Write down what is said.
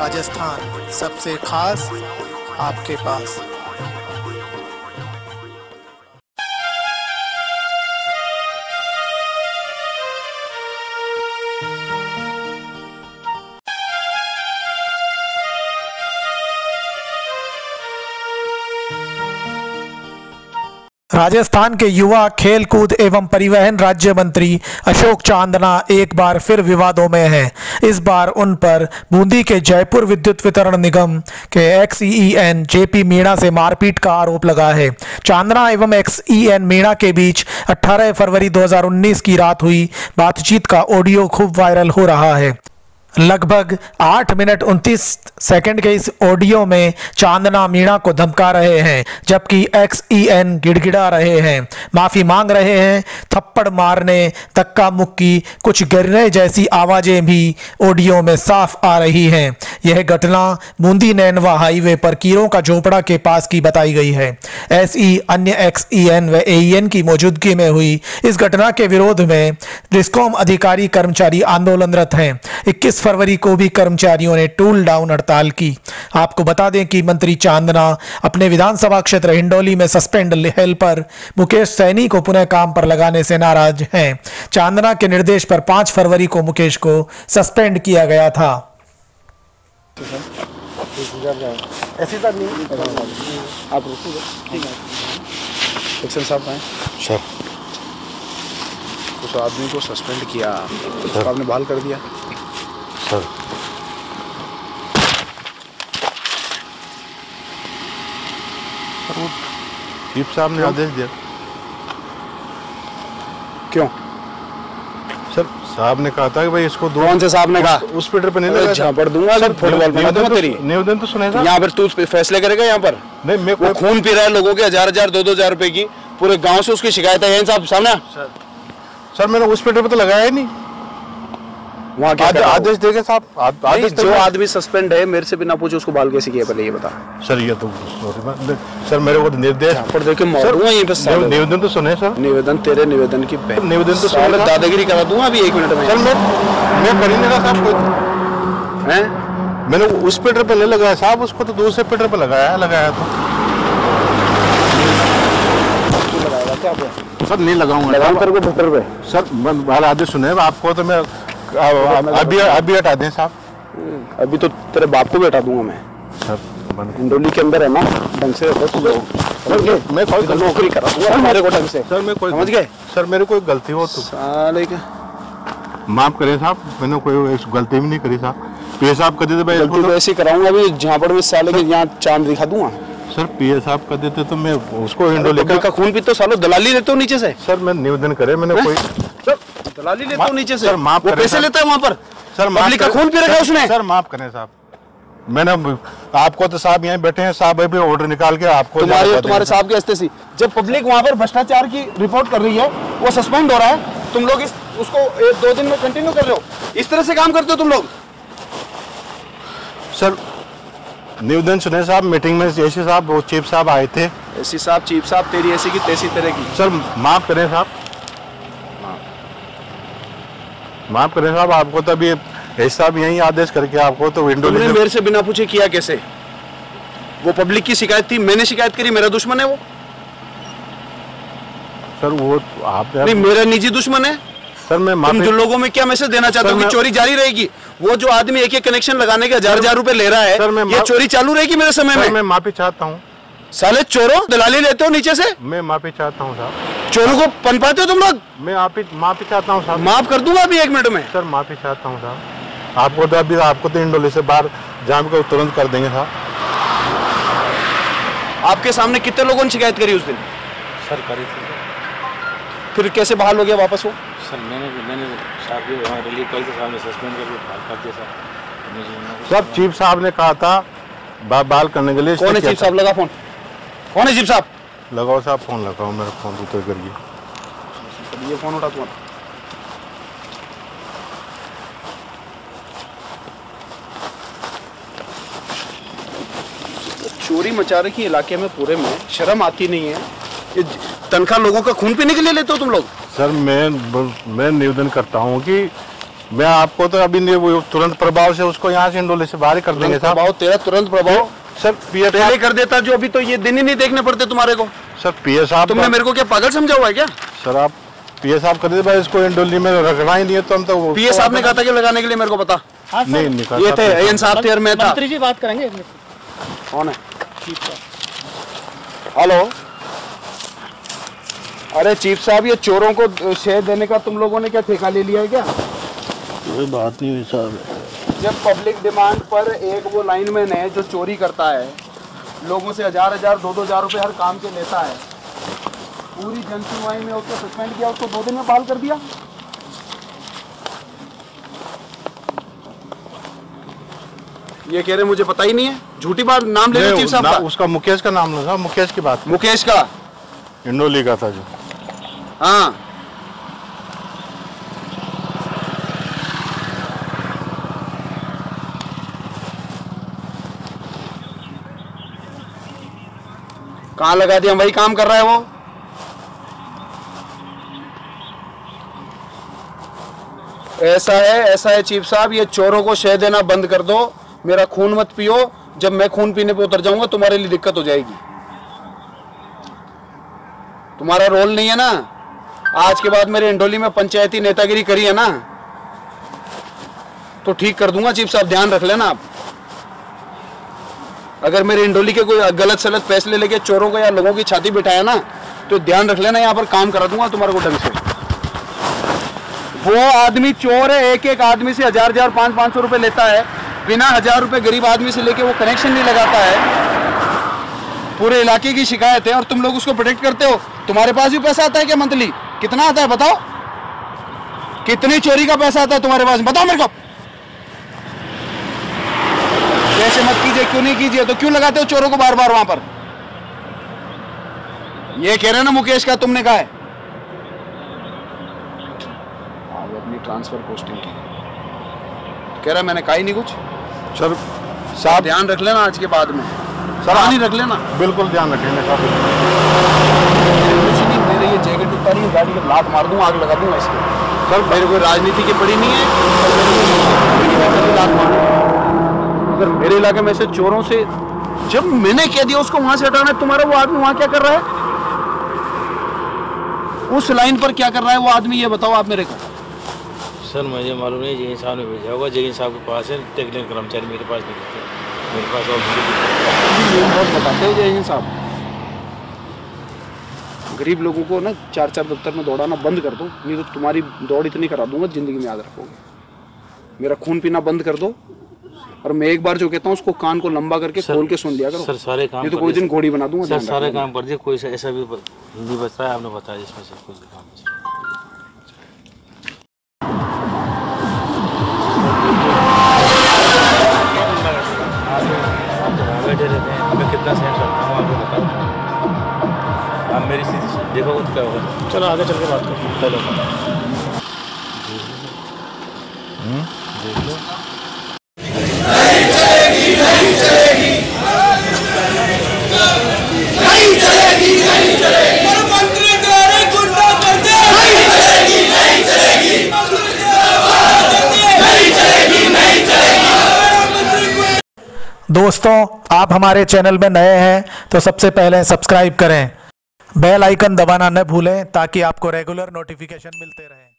राजस्थान सबसे खास आपके पास। राजस्थान के युवा, खेल कूद एवं परिवहन राज्य मंत्री अशोक चांदना एक बार फिर विवादों में हैं। इस बार उन पर बूंदी के जयपुर विद्युत वितरण निगम के एक्सईएन जेपी मीणा से मारपीट का आरोप लगा है। चांदना एवं एक्सईएन मीणा के बीच 18 फरवरी 2019 की रात हुई बातचीत का ऑडियो खूब वायरल हो रहा है। लगभग 8 मिनट 29 सेकंड के इस ऑडियो में चांदना मीणा को धमका रहे हैं, जबकि एक्सईएन गिड़गिड़ा रहे हैं, माफी मांग रहे हैं। थप्पड़ मारने, धक्का मुक्की, कुछ गिरने जैसी आवाजें भी ऑडियो में साफ आ रही हैं। यह घटना बूंदी नैनवा हाईवे पर कीरों का झोपड़ा के पास की बताई गई है। ऐसी अन्य एक्सईएन व एईएन की मौजूदगी में हुई इस घटना के विरोध में डिस्कॉम अधिकारी कर्मचारी आंदोलनरत हैं। 21 फरवरी को भी कर्मचारियों ने टूल डाउन हड़ताल की। आपको बता दें कि मंत्री चांदना अपने विधानसभा क्षेत्र हिंडोली में सस्पेंड हेल्पर मुकेश सैनी को पुनः काम पर लगाने से नाराज हैं। चांदना के निर्देश पर 5 फरवरी को मुकेश को सस्पेंड किया गया था। आप सेक्शन साहब आए सर, उस आदमी को सस्पेंड किया तो आपने बहाल कर दिया सर। चीफ साहब ने आदेश दिया। क्यों सर? साहब ने कहा था कि भाई इसको दो। कौन से साहब ने कहा? उस पीटर पे नहीं लगा, झापड़ दूंगा सर, फुटबॉल बना दूंगा तेरी। निवेदन तो सुनेगा। यहाँ पर तू फैसले करेगा। यहाँ पर नहीं, मैं वो खून पी रहा है लोगों के 1000 2-2000 रुपए की, पूरे गांव से उसकी शिकायत है। साहब सामने सर मैंने उस पीटर पे तो लगाया ही नहीं। वहाँ आदेश देंगे साहब। आदेश जो आदमी सस्पेंड है मेरे से बिना पूछे उसको बाल कैसे किया पहले ये बता सर। ये तो सर मेरे को निर्देश पर देके मारूंगा यहीं पे। निवेदन तो सुने सर। निवेदन तेरे निवेदन की निवेदन तो सुन, दादागिरी करा दूंगा अभी 1 मिनट में सर। मैं कर ही नहीं रहा साहब कोई हैं। मैंने उस पीटर पे नहीं लगाया साहब, उसको तो दूसरे पीटर पे लगाया तो लगाएगा क्या सर? नहीं लगाऊंगा कर पीटर पे सर। बाल आदेश सुने आपको तो मैं अभी हटा दें साहब। अभी तो तेरे बाप को भी हटा दूंगा मैं सर। हिंडोली के अंदर है ना, ढंग से मैं कोई नौकरी करा दूंगा मेरे को ढंग से सर। मैं कोई समझ गए सर, मेरे कोई गलती हो तो साले क्या माफ करें साहब। मैंने कोई गलती भी नहीं करी साहब। पीए साहब कर देते भाई तो ऐसे कराऊंगा अभी झापड़ में साले के यहाँ चांद दिखा दूंगा सर। पीए साहब कर देते तो मैं उसको हिंडोली का खून पीते सालो दलाली लेते हो नीचे से सर। मैं निवेदन करे मैंने कोई सर दलाली लेता हूँ नीचे से सर। माफ वो पैसे लेता है वहाँ पर सर। पब्लिक का खून पी रखा है उसने सर। माफ करें साहब। मैंने आपको तो साहब यहाँ बैठे हैं साहब, अभी ऑर्डर निकाल के आपको तुम्हारे साहब के हस्ते से जब पब्लिक वहाँ पर भ्रष्टाचार की रिपोर्ट कर रही है, वो सस्पेंड हो रहा है, तुम लोग उसको 1-2 दिन में कंटिन्यू कर रहे हो। इस तरह से काम करते हो तुम लोग सर। निवेदन सुने साहब, मीटिंग में एसी साहब वो चीफ साहब आए थे। एसी साहब चीफ साहब तेरी ऐसी की तैसी तरह की सर। माफ करें साहब, माफ करें साहब। आपको तो अभी साहब यही आदेश करके आपको तो विंडो तुमने मेरे से बिना पूछे किया कैसे? वो पब्लिक की शिकायत थी, मैंने शिकायत करी, मेरा दुश्मन है वो सर। वो आप नहीं, मेरा निजी दुश्मन है सर। मैं तुम जो लोगों में क्या मैसेज देना चाहते हो कि चोरी जारी रहेगी? वो जो आदमी एक कनेक्शन लगाने के 1000 रुपए ले रहा है सर, ये चोरी चालू रहेगी मेरे समय में? मैं माफी चाहता हूँ साले चोरों, दलाली लेते हो नीचे से। मैं माफी चाहता हूँ साहब। चोरों को पनपाते हो तुम लोग। मैं माफी चाहता हूँ साहब। माफ कर दूंगा अभी 1 मिनट में सर। माफी चाहता हूँ साहब। आपको तो अभी आपको तो हिंडोली से बाहर जाम के तुरंत कर देंगे साहब। आपके सामने कितने लोगों ने शिकायत करी उस दिन सर? करी थी। फिर कैसे बहाल हो गया वापस वो सर? मैंने साहब रिलीव कर दिया, साहब ने सस्पेंड कर दिया सर। सब चीफ साहब ने कहा था बहाल करने के लिए। कौन है चीफ साहब? लगा फोन। कौन है चीफ साहब? लगाओ साहब फोन लगाओ। मेरा फोन उतर कर गया। ये फोन उठा कौन? चोरी मचा रखी इलाके में पूरे में, शर्म आती नहीं है? ये तनख्वाह लोगों का खून पीने के लिए लेते हो तुम लोग सर। मैं निवेदन करता हूँ कि मैं आपको तो अभी नहीं, वो तुरंत प्रभाव से उसको यहाँ से इंडोली से बाहर कर देंगे साहब। प्रभाव तेरा तुरंत प्रभाव सर पीए पहले कर देता, जो अभी तो ये दिन ही नहीं देखने पड़ते तुम्हारे को। सर पीए साहब, तुमने मेरे को क्या पागल समझा हुआ है क्या? सर आप पीए साहब कर दीजिए, इसको इंडोली में रखना ही नहीं है तो हम तो। पीए साहब ने कहा था कि लगाने के लिए, मेरे को पता नहीं ये थे एन साहब थे और मैं था। मंत्री जी बात करेंगे। कौन है? हेलो, अरे चीफ साहब, ये चोरों को शहद देने का तुम लोगों ने क्या ठेका ले लिया है क्या? कोई बात नहीं हुई साहब। जब पब्लिक डिमांड पर एक वो लाइनमैन है जो चोरी करता है, लोगों से 1000 2,000 रुपए हर काम के लेता है, पूरी जनसुनवाई में उसको सस्पेंड किया, उसको 2 दिन में बहाल कर दिया। ये कह रहे मुझे पता ही नहीं है, झूठी बात। नाम ले लो चीफ साहब का। उसका मुकेश का नाम लो साहब, मुकेश की बात। मुकेश का इंडोली का था जो। हाँ, कहाँ लगा दिया? वही काम कर रहा है वो। ऐसा है चीफ साहब, ये चोरों को शह देना बंद कर दो, मेरा खून मत पियो। जब मैं खून पीने पे उतर जाऊंगा तुम्हारे लिए दिक्कत हो जाएगी। तुम्हारा रोल नहीं है ना। आज के बाद मेरे इंडोली में पंचायती नेतागिरी करी है ना, तो ठीक कर दूंगा चीफ साहब, ध्यान रख लेना आप। अगर मेरे इंडोली के कोई गलत सलत फैसले लेके चोरों को या लोगों की छाती बिठाया ना, तो ध्यान रख लेना, यहाँ पर काम करा दूंगा तुम्हारे को ढंग से। वो आदमी चोर है, एक आदमी से 1000 500 रुपए लेता है, बिना 1000 रुपए गरीब आदमी से लेके वो कनेक्शन नहीं लगाता है। पूरे इलाके की शिकायत है और तुम लोग उसको प्रोटेक्ट करते हो। तुम्हारे पास भी पैसा आता है क्या मंथली? कितना आता है बताओ? कितनी चोरी का पैसा आता है तुम्हारे पास, बताओ मेरे को। ऐसे मत कीजिए, क्यों नहीं कीजिए, तो क्यों लगाते हो चोरों को बार बार वहां पर? ये कह रहे ना मुकेश का तुमने कहा है, अपनी ट्रांसफर पोस्टिंग की कह रहा, मैंने कहा ही नहीं कुछ। सर साहब ध्यान रख लेना आज के बाद में, सर नहीं रख लेना, बिल्कुल ध्यान रखेंगे साहब। कुछ नहीं, मेरे ये जैकेट उतारी है, गाड़ी को लात मार दूंगा, आग लगा दूंगा इसको। सर मेरे कोई राजनीति की पड़ी नहीं है, लात मार। अगर मेरे इलाके में से चोरों से, जब मैंने कह दिया उसको वहां से हटाना है, तुम्हारा वो आदमी वहां क्या कर रहा है? उस लाइन पर क्या कर रहा है वो आदमी, ये बताओ आप मेरे को। सर मुझे मालूम नहीं, जगीन साहब ने भेजा होगा, जगीन साहब के पास है, टेक्निकल कर्मचारी मेरे पास नहीं रहते, मेरे पास और बहुत बताते हो जगीन साहब। गरीब लोगों को ना 4 दफ्तर में दौड़ाना बंद कर दो, नहीं तो तुम्हारी दौड़ इतनी करा दूंगा जिंदगी में याद रखोगे। मेरा खून पीना बंद कर दो, और मैं एक बार जो कहता हूँ उसको कान को लंबा करके खोल के सुन लिया करो। सर सारे काम, नहीं तो कोई दिन घोड़ी बना दूंगा। सर सारे काम कर दिए, कोई ऐसा भी नहीं बचता है, आपने बताया इसमें से कुछ काम। बैठे रहते हैं, मैं कितना सहन करता हूँ आपको बताओ। आप मेरी स्थिति देखो कुछ क्या होगा। चलो आगे चल के बात करो। चलो देख लो। दोस्तों, आप हमारे चैनल में नए हैं तो सबसे पहले सब्सक्राइब करें, बेल आइकन दबाना न भूलें ताकि आपको रेगुलर नोटिफिकेशन मिलते रहें।